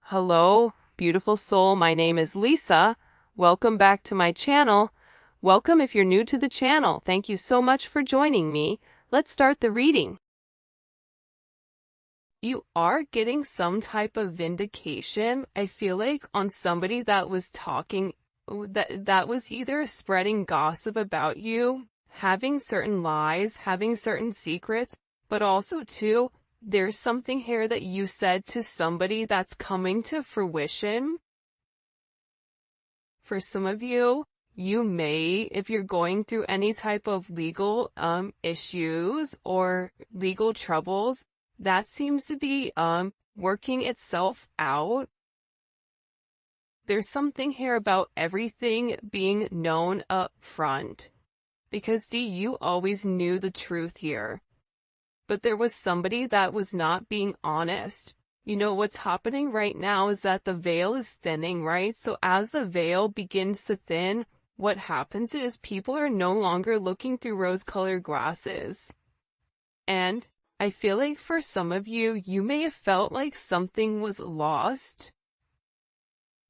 Hello, beautiful soul. My name is Lisa. Welcome back to my channel. Welcome if you're new to the channel. Thank you so much for joining me. Let's start the reading. You are getting some type of vindication, I feel like, on somebody that was talking, that was either spreading gossip about you, having certain lies, having certain secrets, but also too, there's something here that you said to somebody that's coming to fruition. For some of you, you may, if you're going through any type of legal issues or legal troubles, that seems to be working itself out. There's something here about everything being known up front. Because you always knew the truth here. But there was somebody that was not being honest. You know, what's happening right now is that the veil is thinning, right? So as the veil begins to thin, what happens is people are no longer looking through rose-colored glasses. And I feel like for some of you, you may have felt like something was lost.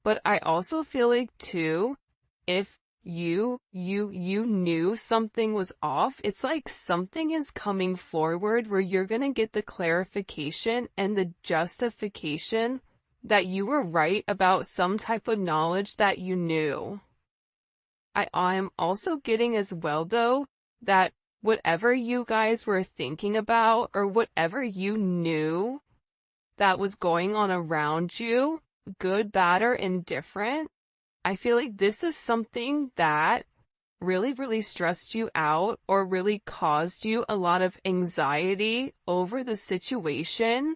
But I also feel like too, if you knew something was off, it's like something is coming forward where you're gonna get the clarification and the justification that you were right about some type of knowledge that you knew. I'm also getting as well though, that whatever you guys were thinking about or whatever you knew that was going on around you, good, bad, or indifferent, I feel like this is something that really stressed you out or really caused you a lot of anxiety over the situation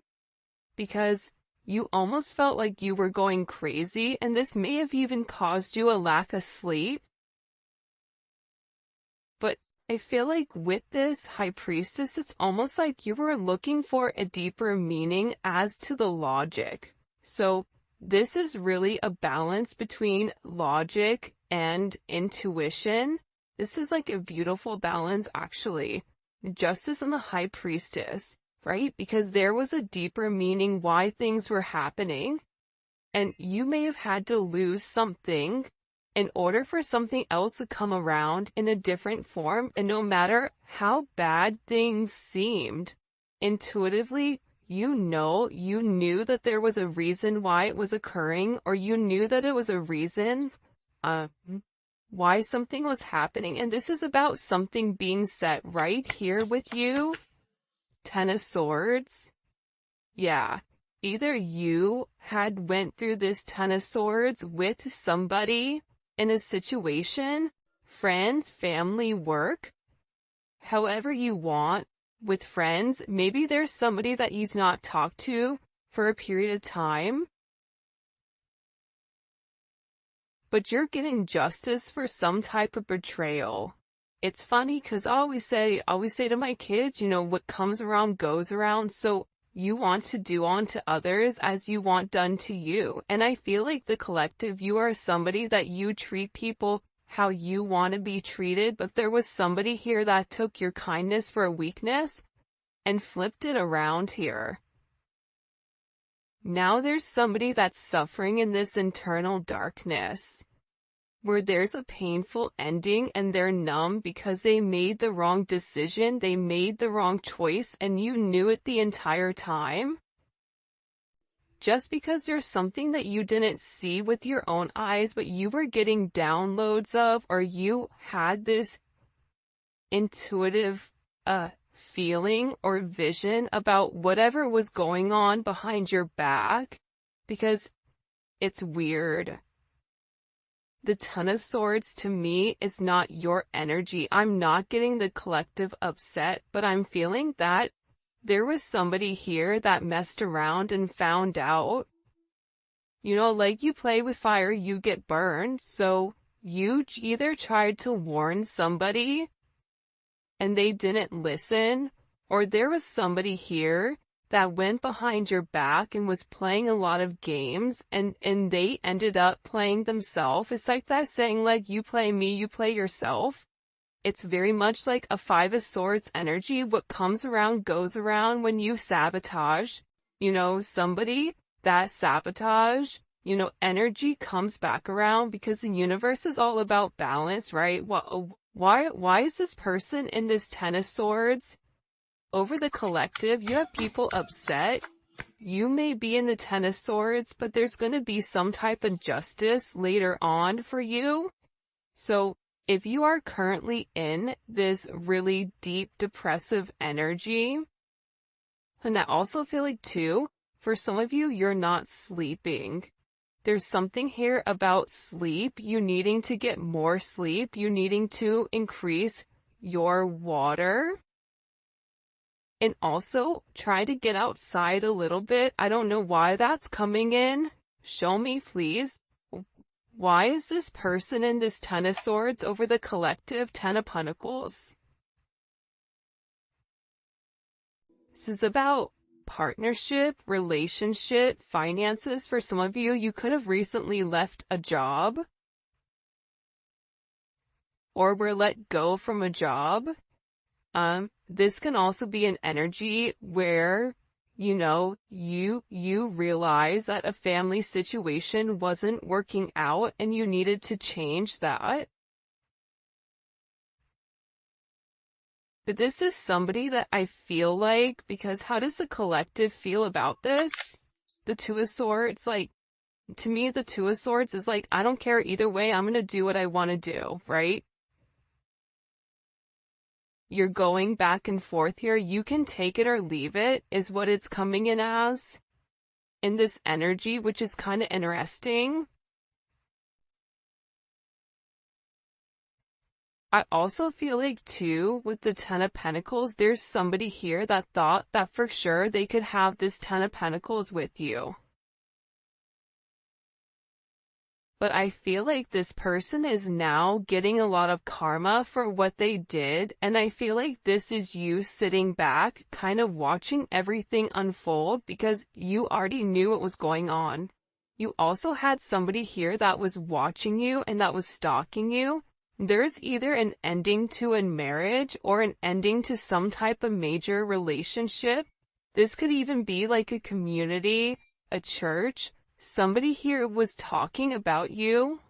because you almost felt like you were going crazy, and this may have even caused you a lack of sleep. But I feel like with this High Priestess, it's almost like you were looking for a deeper meaning as to the logic. So this is really a balance between logic and intuition. This is like a beautiful balance, actually. Justice and the High Priestess, right? Because there was a deeper meaning why things were happening. And you may have had to lose something in order for something else to come around in a different form. And no matter how bad things seemed, intuitively, you knew that there was a reason why it was occurring, or you knew that it was a reason why something was happening. And this is about something being set right here with you. Ten of Swords. Yeah. Either you had went through this Ten of Swords with somebody in a situation, friends, family, work, however you want. With friends, maybe there's somebody that you've not talked to for a period of time, but you're getting justice for some type of betrayal. It's funny because I always say to my kids, you know, what comes around goes around. So you want to do unto others as you want done to you. And I feel like the collective, you are somebody that you treat people how you want to be treated, but there was somebody here that took your kindness for a weakness and flipped it around here. Now there's somebody that's suffering in this internal darkness, where there's a painful ending and they're numb because they made the wrong decision, they made the wrong choice, and you knew it the entire time. Just because there's something that you didn't see with your own eyes, but you were getting downloads of, or you had this intuitive feeling or vision about whatever was going on behind your back, because it's weird. The Ten of Swords to me is not your energy. I'm not getting the collective upset, but I'm feeling that there was somebody here that messed around and found out. You know, like you play with fire, you get burned. So you either tried to warn somebody and they didn't listen, or there was somebody here that went behind your back and was playing a lot of games and they ended up playing themselves. It's like that saying, like, you play me, you play yourself. It's very much like a Five of Swords energy. What comes around goes around when you sabotage, you know, somebody. that sabotage, energy comes back around because the universe is all about balance, right? Why is this person in this Ten of Swords? Over the collective, you have people upset. You may be in the Ten of Swords, but there's going to be some type of justice later on for you. So if you are currently in this really deep depressive energy, and I also feel like too, for some of you, you're not sleeping. There's something here about sleep, you needing to get more sleep, you needing to increase your water. And also, try to get outside a little bit. I don't know why that's coming in. Show me, please. Why is this person in this Ten of Swords over the collective Ten of Pentacles? This is about partnership, relationship, finances. For some of you, you could have recently left a job or were let go from a job. This can also be an energy where, you realize that a family situation wasn't working out and you needed to change that. But this is somebody that I feel like, because how does the collective feel about this? The Two of Swords, to me, the Two of Swords is I don't care either way, I'm gonna do what I want to do, right? You're going back and forth here. You can take it or leave it, is what it's coming in as. In this energy, which is kind of interesting. I also feel like too, with the Ten of Pentacles, there's somebody here that thought that for sure they could have this Ten of Pentacles with you. But I feel like this person is now getting a lot of karma for what they did, and I feel like this is you sitting back, kind of watching everything unfold because you already knew what was going on. You also had somebody here that was watching you and that was stalking you. There's either an ending to a marriage or an ending to some type of major relationship. This could even be like a community, a church. Somebody here was talking about you,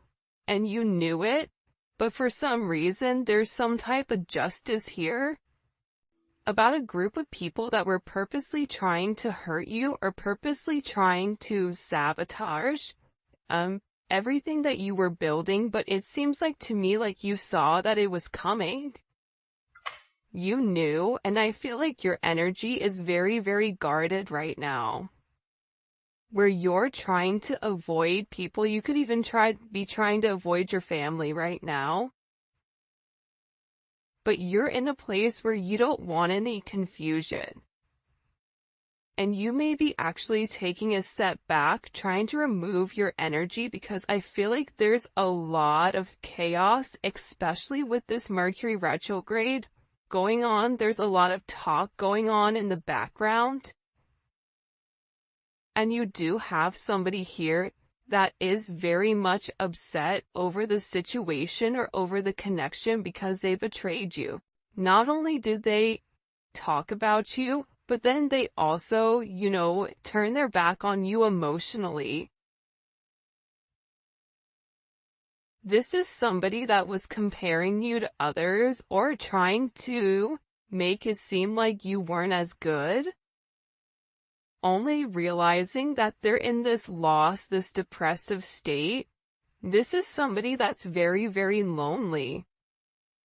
and you knew it, but for some reason, there's some type of justice here about a group of people that were purposely trying to hurt you or purposely trying to sabotage everything that you were building, but it seems like to me like you saw that it was coming. You knew, and I feel like your energy is very, very guarded right now. Where you're trying to avoid people, you could even be trying to avoid your family right now. But you're in a place where you don't want any confusion. And you may be actually taking a step back, trying to remove your energy because I feel like there's a lot of chaos, especially with this Mercury retrograde going on. There's a lot of talk going on in the background. And you do have somebody here that is very much upset over the situation or over the connection because they betrayed you. Not only did they talk about you, but then they also, turn their back on you emotionally. This is somebody that was comparing you to others or trying to make it seem like you weren't as good. Only realizing that they're in this loss, this depressive state. This is somebody that's very, very lonely.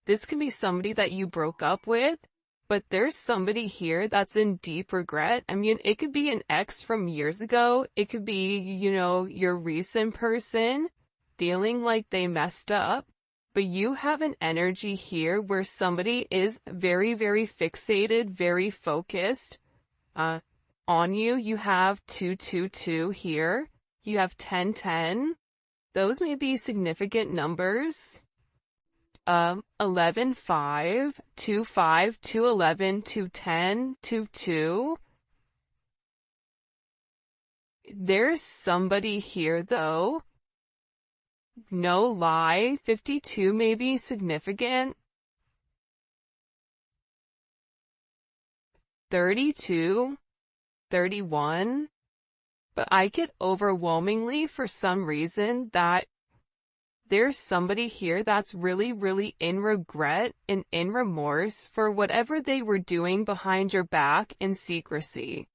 This can be somebody that you broke up with, but there's somebody here that's in deep regret. I mean, it could be an ex from years ago. It could be, your recent person feeling like they messed up. But you have an energy here where somebody is very, very fixated, very focused, on you. You have 222 here. You have 1010. Those may be significant numbers. 11, 5, 2, 5, 2, 11, 2, 10, 2, 2. There's somebody here though. No lie. 52 may be significant. 32. 31, But I get overwhelmingly for some reason that there's somebody here that's really, really in regret and in remorse for whatever they were doing behind your back in secrecy.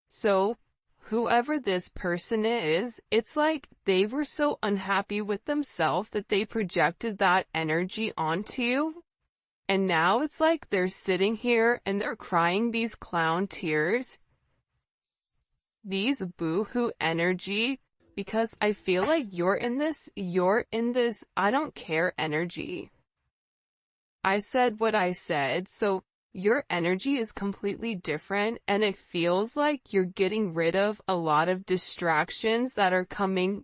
So, whoever this person is, it's like they were so unhappy with themselves that they projected that energy onto you. And now it's like they're sitting here and they're crying these clown tears, these boo-hoo energy, because I feel like you're in this I don't care energy. I said what I said, so your energy is completely different, and it feels like you're getting rid of a lot of distractions that are coming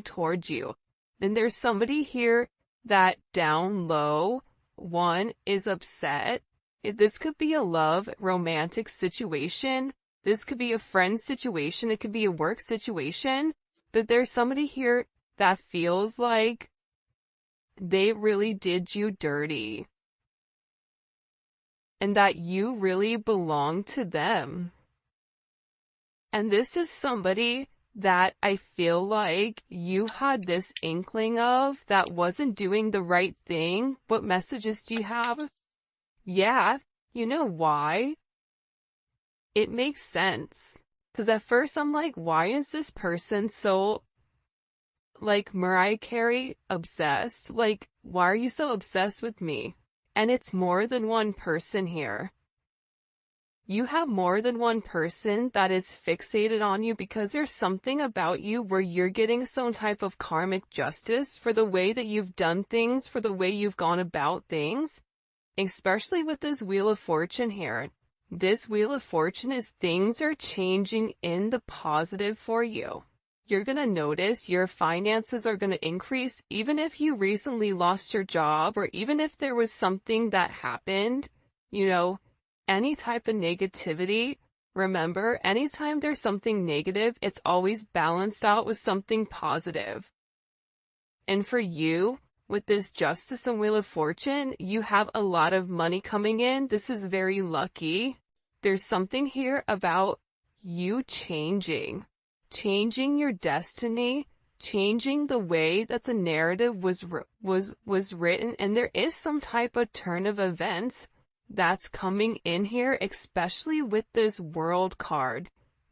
towards you. And there's somebody here that down low, one, is upset. This could be a love, romantic situation. This could be a friend situation. It could be a work situation. But there's somebody here that feels like they really did you dirty, and that you really belong to them. And this is somebody that I feel like you had this inkling of that wasn't doing the right thing. What messages do you have? Yeah, you know why? It makes sense. Because at first I'm like, why is this person so, like, Mariah Carey obsessed? Like, why are you so obsessed with me? And it's more than one person here. You have more than one person that is fixated on you because there's something about you where you're getting some type of karmic justice for the way that you've done things, for the way you've gone about things, especially with this Wheel of Fortune here. This Wheel of Fortune is things are changing in the positive for you. You're going to notice your finances are going to increase even if you recently lost your job or even if there was something that happened, any type of negativity. Remember, anytime there's something negative, it's always balanced out with something positive. And for you, with this Justice and Wheel of Fortune, you have a lot of money coming in. This is very lucky. There's something here about you changing your destiny, changing the way that the narrative was written, and there is some type of turn of events that's coming in here, especially with this World card.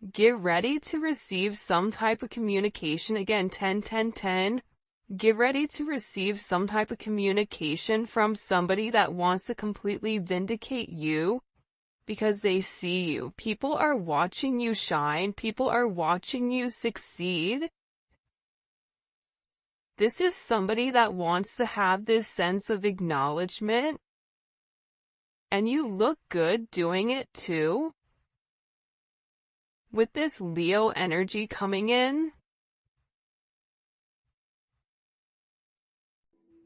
Get ready to receive some type of communication. Again, 10, 10, 10. Get ready to receive some type of communication from somebody that wants to completely vindicate you because they see you. People are watching you shine. People are watching you succeed. This is somebody that wants to have this sense of acknowledgement. And you look good doing it too. With this Leo energy coming in,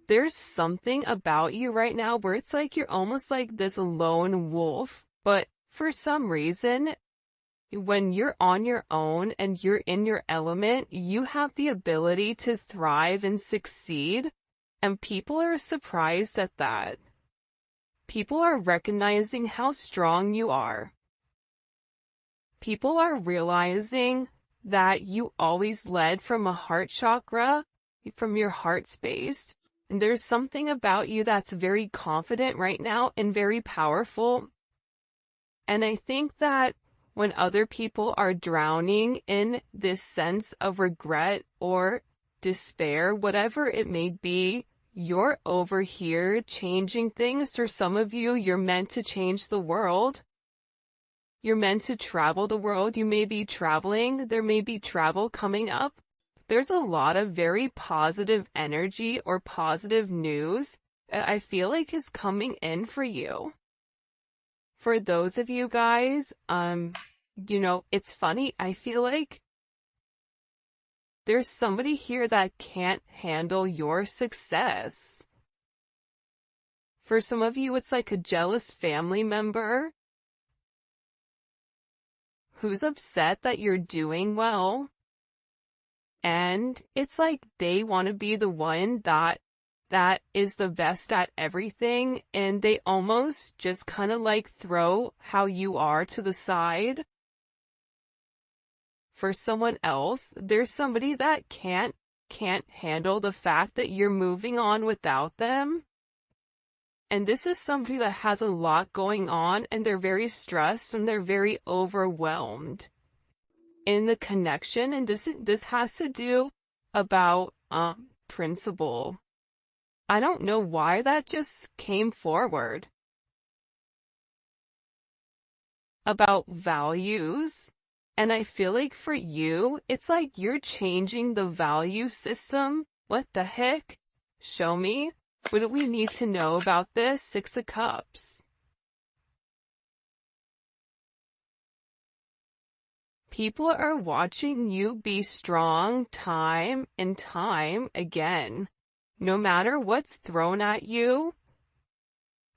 there's something about you right now where it's like you're almost like this lone wolf, but for some reason, when you're on your own and you're in your element, you have the ability to thrive and succeed, and people are surprised at that. People are recognizing how strong you are. People are realizing that you always led from a heart chakra, from your heart space. And there's something about you that's very confident right now and very powerful. And I think that when other people are drowning in this sense of regret or despair, whatever it may be, you're over here changing things. For some of you, you're meant to change the world. You're meant to travel the world. You may be traveling. There may be travel coming up. There's a lot of very positive energy or positive news that I feel like is coming in for you. For those of you guys, it's funny. I feel like there's somebody here that can't handle your success. For some of you, it's like a jealous family member who's upset that you're doing well. And it's like they want to be the one that is the best at everything, and they almost just kind of like throw how you are to the side. for someone else. There's somebody that can't handle the fact that you're moving on without them. And this is somebody that has a lot going on, and they're very stressed and they're very overwhelmed in the connection. And this has to do about principle. I don't know why that just came forward. About values. And I feel like for you, it's like you're changing the value system. What the heck? Show me. What do we need to know about this? Six of Cups. People are watching you be strong time and time again. No matter what's thrown at you,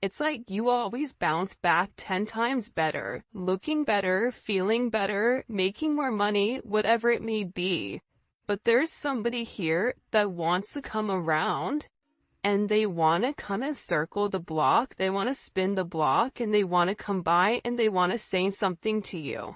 it's like you always bounce back 10 times better, looking better, feeling better, making more money, whatever it may be. But there's somebody here that wants to come around, and they want to kind of circle the block, they want to spin the block, and they want to come by and they want to say something to you.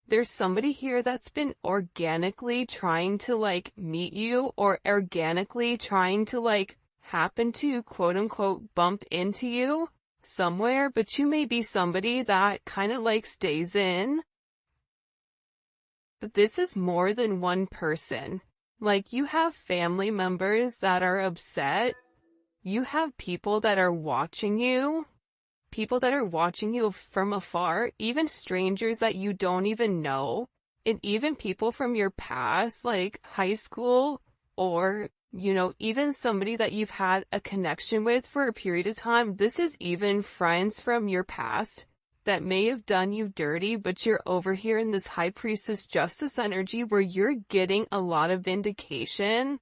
There's somebody here that's been organically trying to like meet you, or organically trying to like happen to quote unquote bump into you somewhere, but you may be somebody that kind of like stays in. But this is more than one person. Like, you have family members that are upset. You have people that are watching you. People that are watching you from afar, even strangers that you don't even know, and even people from your past, like high school, or, you know, even somebody that you've had a connection with for a period of time. This is even friends from your past that may have done you dirty, but you're over here in this High Priestess Justice energy where you're getting a lot of vindication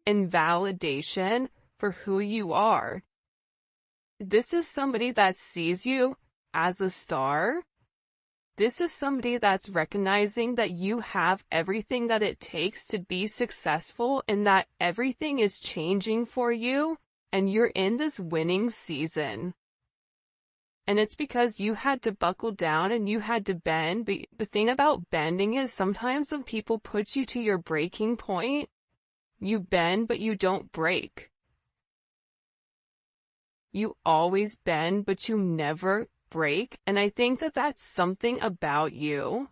and validation for who you are. This is somebody that sees you as a star. This is somebody that's recognizing that you have everything that it takes to be successful, and that everything is changing for you, and you're in this winning season. And it's because you had to buckle down and you had to bend. But the thing about bending is sometimes when people put you to your breaking point, you bend but you don't break. You always bend, but you never break. And I think that that's something about you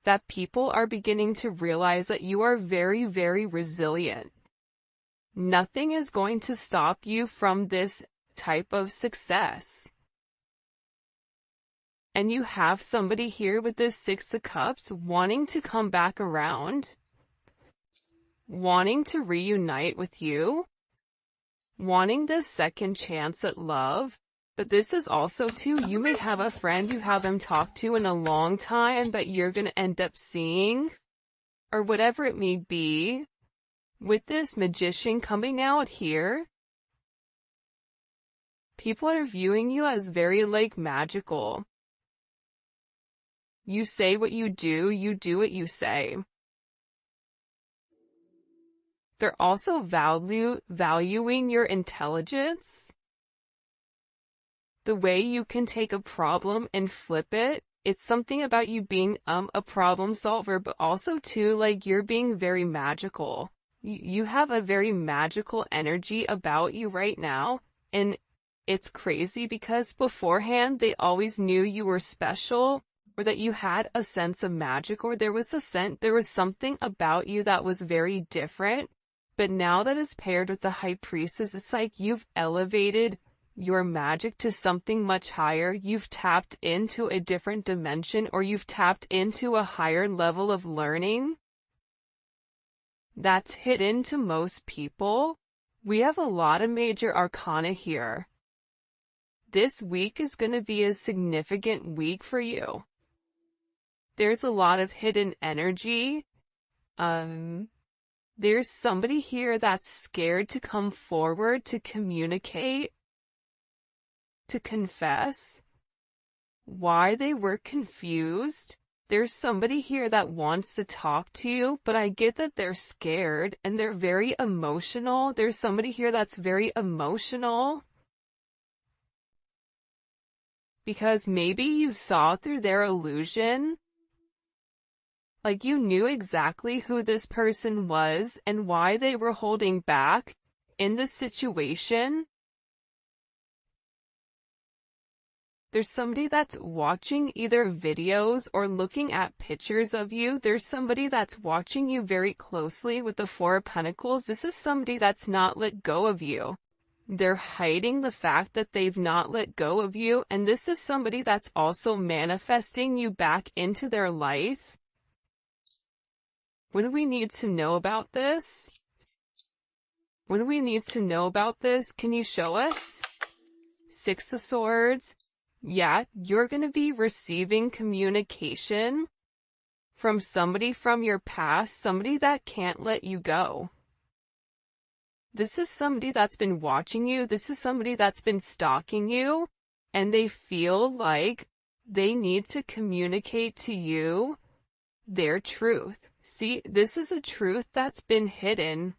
that people are beginning to realize, that you are very, very resilient. Nothing is going to stop you from this type of success. And you have somebody here with this Six of Cups wanting to come back around, wanting to reunite with you, wanting this second chance at love. But this is also too, you may have a friend you haven't talked to in a long time that you're going to end up seeing, or whatever it may be. With this Magician coming out here, people are viewing you as very like magical. You say what you do what you say. They're also valuing your intelligence. The way you can take a problem and flip it. It's something about you being a problem solver, but also too, like, you're being very magical. You have a very magical energy about you right now, and it's crazy because beforehand they always knew you were special, or that you had a sense of magic, or there was something about you that was very different. But now that is paired with the High Priestess, it's like you've elevated your magic to something much higher. You've tapped into a different dimension, or you've tapped into a higher level of learning that's hidden to most people. We have a lot of major arcana here. This week is going to be a significant week for you. There's a lot of hidden energy. There's somebody here that's scared to come forward, to communicate, to confess why they were confused. There's somebody here that wants to talk to you, but I get that they're scared and they're very emotional. There's somebody here that's very emotional because maybe you saw through their illusion. Like you knew exactly who this person was and why they were holding back in the situation. There's somebody that's watching either videos or looking at pictures of you. There's somebody that's watching you very closely with the Four of Pentacles. This is somebody that's not let go of you. They're hiding the fact that they've not let go of you, and this is somebody that's also manifesting you back into their life. What do we need to know about this? What do we need to know about this? Can you show us? Six of Swords. Yeah, you're going to be receiving communication from somebody from your past, somebody that can't let you go. This is somebody that's been watching you. This is somebody that's been stalking you, and they feel like they need to communicate to you their truth. See, this is a truth that's been hidden.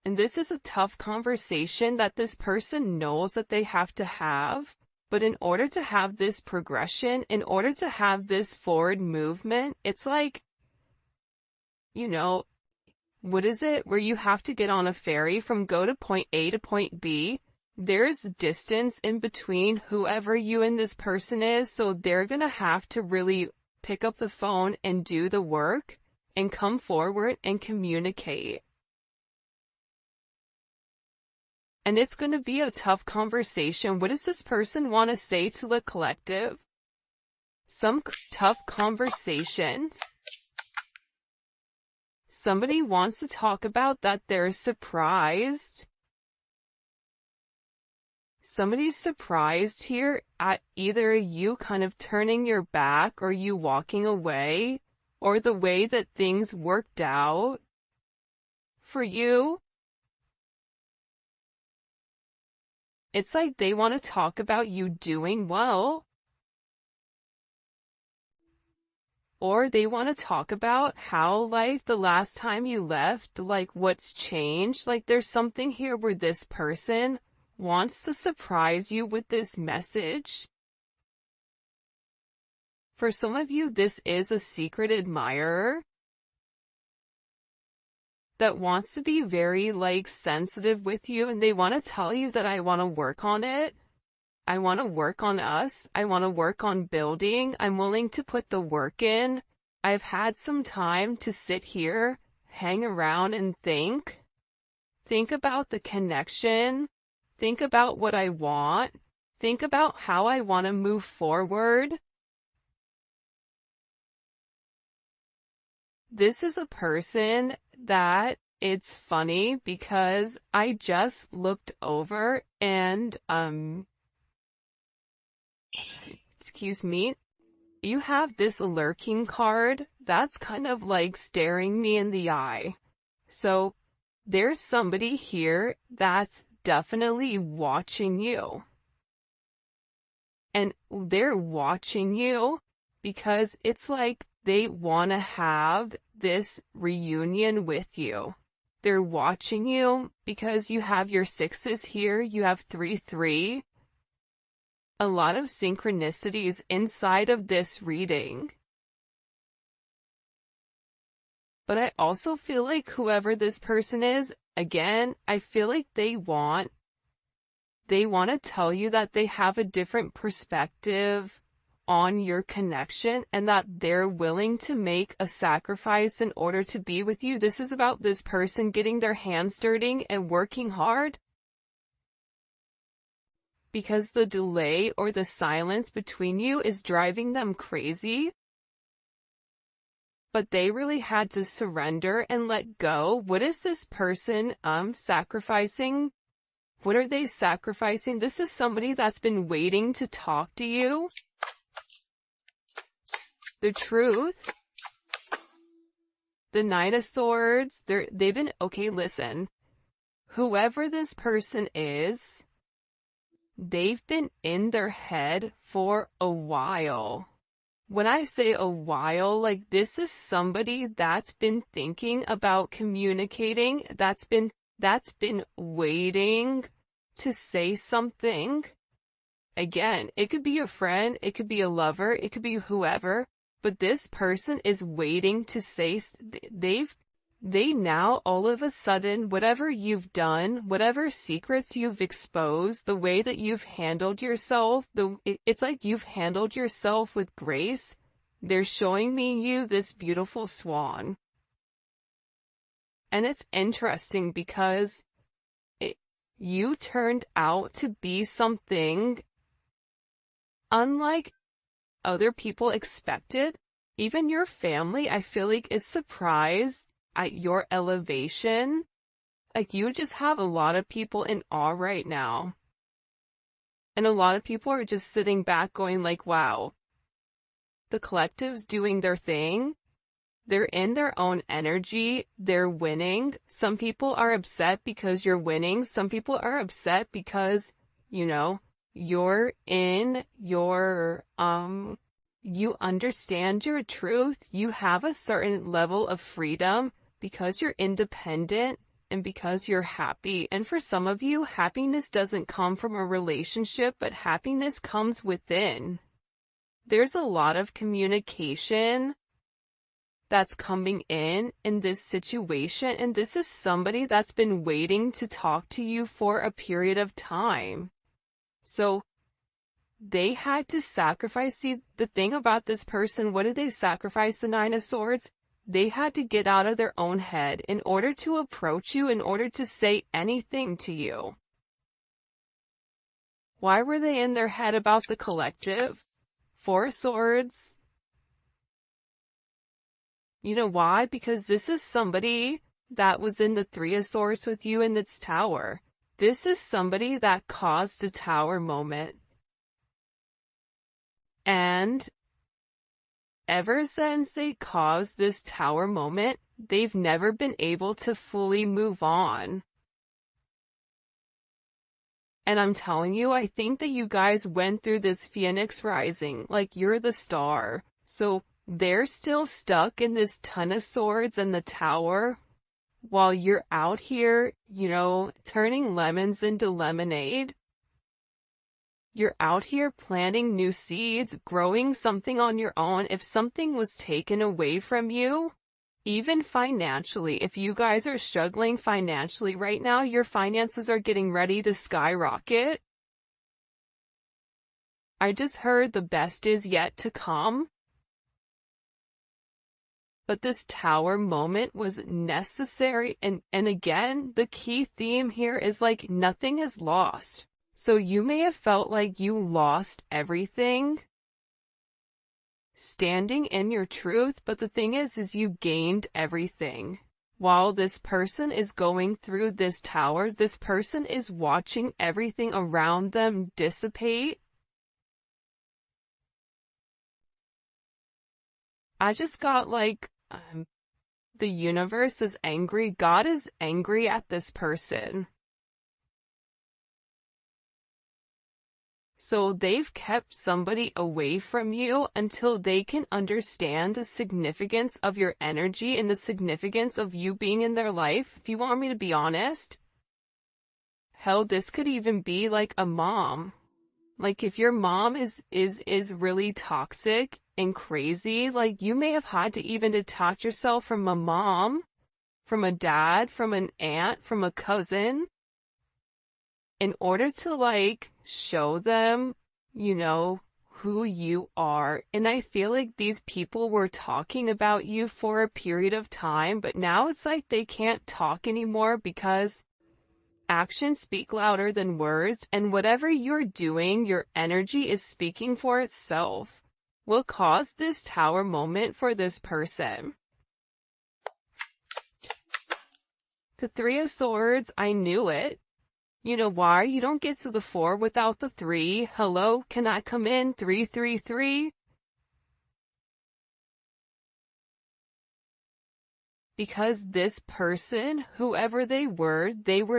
And this is a tough conversation that this person knows that they have to have. But in order to have this progression, in order to have this forward movement, it's like, you know, what is it? Where you have to get on a ferry from go to point A to point B. There's distance in between whoever you and this person is, so they're gonna have to really pick up the phone and do the work and come forward and communicate. And it's going to be a tough conversation. What does this person want to say to the collective? Some tough conversations. Somebody wants to talk about that they're surprised. Somebody's surprised here at either you kind of turning your back or you walking away, or the way that things worked out for you. It's like they want to talk about you doing well. Or they want to talk about how, like, the last time you left, like, what's changed. Like, there's something here where this person wants to surprise you with this message. For some of you, this is a secret admirer that wants to be very, like, sensitive with you, and they want to tell you that I want to work on it. I want to work on us. I want to work on building. I'm willing to put the work in. I've had some time to sit here, hang around and think. Think about the connection. Think about what I want. Think about how I want to move forward. This is a person that it's funny because I just looked over and, excuse me, you have this lurking card that's kind of like staring me in the eye. So there's somebody here that's definitely watching you. And they're watching you because it's like they want to have this reunion with you. They're watching you because you have your sixes here, you have 3-3. A lot of synchronicities inside of this reading. But I also feel like whoever this person is, again, I feel like they want to tell you that they have a different perspective on your connection and that they're willing to make a sacrifice in order to be with you. This is about this person getting their hands dirty and working hard. Because the delay or the silence between you is driving them crazy. But they really had to surrender and let go. What is this person sacrificing? What are they sacrificing? This is somebody that's been waiting to talk to you. The truth. The Knight of Swords. They've been, okay, listen. Whoever this person is, they've been in their head for a while. When I say a while, like this is somebody that's been thinking about communicating, that's been waiting to say something. Again, it could be a friend, it could be a lover, it could be whoever, but this person is waiting to say, they now all of a sudden, whatever you've done, whatever secrets you've exposed, the way that you've handled yourself, it's like you've handled yourself with grace. They're showing me you this beautiful swan. And it's interesting because you turned out to be something unlike other people expected. Even your family, I feel like, is surprised at your elevation. Like, you just have a lot of people in awe right now. And a lot of people are just sitting back going like, wow, the collective's doing their thing. They're in their own energy. They're winning. Some people are upset because you're winning. Some people are upset because, you know, you're in your, you understand your truth. You have a certain level of freedom because you're independent and because you're happy. And for some of you, happiness doesn't come from a relationship, but happiness comes within. There's a lot of communication that's coming in this situation, and this is somebody that's been waiting to talk to you for a period of time. So they had to sacrifice. See, the thing about this person, what did they sacrifice? The Nine of Swords? They had to get out of their own head in order to approach you, in order to say anything to you. Why were they in their head about the collective? Four of Swords. You know why? Because this is somebody that was in the Three of Swords with you in this tower. This is somebody that caused a tower moment. And ever since they caused this tower moment, they've never been able to fully move on. And I'm telling you, I think that you guys went through this Phoenix rising, like you're the star. So they're still stuck in this Ton of Swords and the tower, while you're out here, you know, turning lemons into lemonade. You're out here planting new seeds, growing something on your own. If something was taken away from you, even financially, if you guys are struggling financially right now, your finances are getting ready to skyrocket. I just heard the best is yet to come. But this tower moment was necessary, and again, the key theme here is like nothing is lost. So you may have felt like you lost everything standing in your truth, but the thing is you gained everything. While this person is going through this tower, this person is watching everything around them dissipate. I just got like, the universe is angry. God is angry at this person. So they've kept somebody away from you until they can understand the significance of your energy and the significance of you being in their life. If you want me to be honest, hell, this could even be like a mom. Like if your mom is really toxic and crazy, like you may have had to even detach yourself from a mom, from a dad, from an aunt, from a cousin, in order to like show them, you know, who you are. And I feel like these people were talking about you for a period of time, but now it's like they can't talk anymore because actions speak louder than words, and whatever you're doing, your energy is speaking for itself. Will cause this tower moment for this person. The Three of Swords, I knew it. You know why? You don't get to the 4 without the 3. Hello, can I come in? 333. Because this person, whoever they were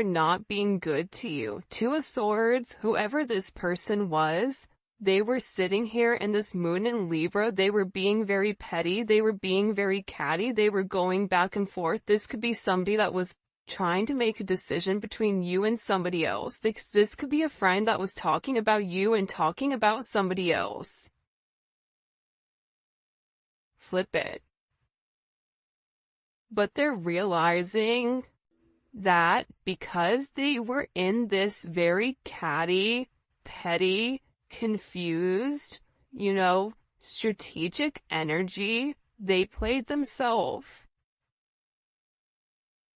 not being good to you. 2 of Swords, whoever this person was, they were sitting here in this moon in Libra. They were being very petty. They were being very catty. They were going back and forth. This could be somebody that was trying to make a decision between you and somebody else. This could be a friend that was talking about you and talking about somebody else. flip it. But they're realizing that because they were in this very catty, petty, confused, strategic energy, they played themselves.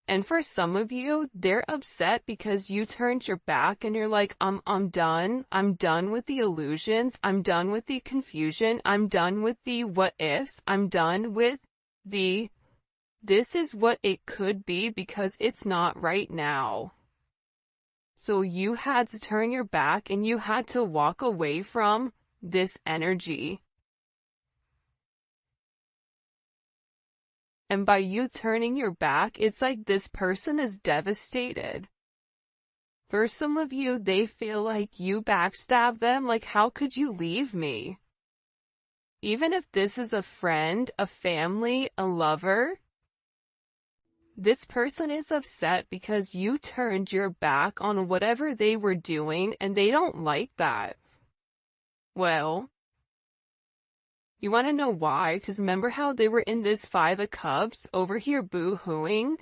And for some of you, they're upset because you turned your back and you're like, I'm done. I'm done with the illusions. I'm done with the confusion. I'm done with the what ifs. I'm done with the this is what it could be because it's not right now. So you had to turn your back and you had to walk away from this energy. And by you turning your back, it's like this person is devastated. For some of you, they feel like you backstabbed them, like how could you leave me? Even if this is a friend, a family, a lover, this person is upset because you turned your back on whatever they were doing and they don't like that. Well, you want to know why? Because remember how they were in this Five of Cups over here boo-hooing?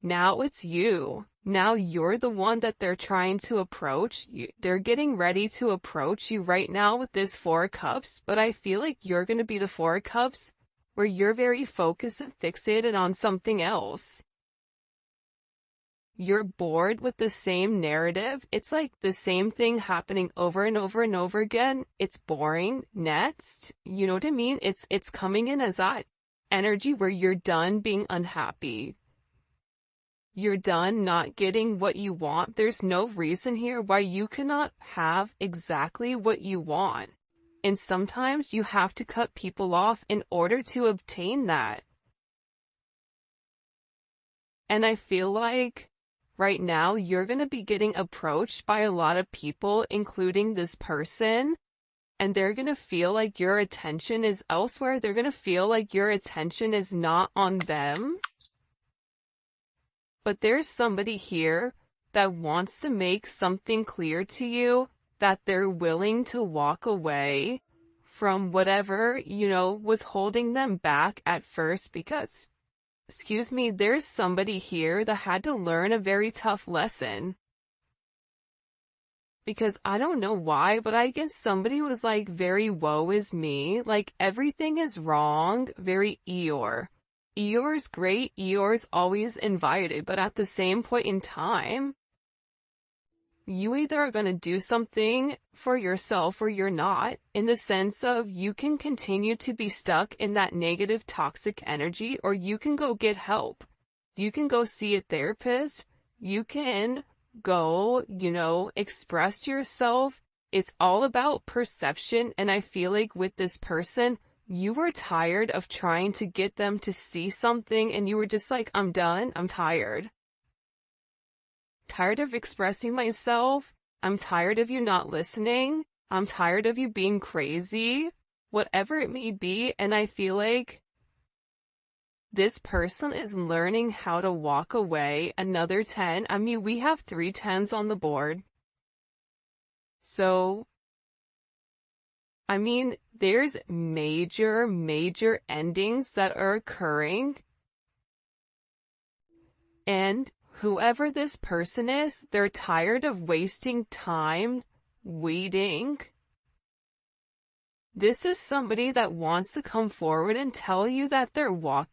Now it's you. Now you're the one that they're trying to approach. They're getting ready to approach you right now with this Four of Cups, but I feel like you're going to be the Four of Cups where you're very focused and fixated on something else. You're bored with the same narrative. It's like the same thing happening over and over and over again. It's boring. Next, you know what I mean? It's coming in as that energy where you're done being unhappy. You're done not getting what you want. There's no reason here why you cannot have exactly what you want. And sometimes you have to cut people off in order to obtain that. And I feel like right now you're going to be getting approached by a lot of people, including this person, and they're going to feel like your attention is elsewhere. They're going to feel like your attention is not on them. But there's somebody here that wants to make something clear to you, that they're willing to walk away from whatever, was holding them back at first because, there's somebody here that had to learn a very tough lesson. Because I don't know why, but I guess somebody was like very woe is me, like everything is wrong, very Eeyore. Eeyore's great, Eeyore's always invited, but at the same point in time, you either are going to do something for yourself or you're not, in the sense of you can continue to be stuck in that negative toxic energy, or you can go get help. You can go see a therapist. You can go, express yourself. It's all about perception. And I feel like with this person, you were tired of trying to get them to see something and you were just like, I'm done. I'm tired. Tired of expressing myself. I'm tired of you not listening. I'm tired of you being crazy. Whatever it may be. And I feel like this person is learning how to walk away. Another 10. I mean, we have 3 10s on the board. So, I mean, there's major endings that are occurring. And whoever this person is, they're tired of wasting time waiting. This is somebody that wants to come forward and tell you that they're walking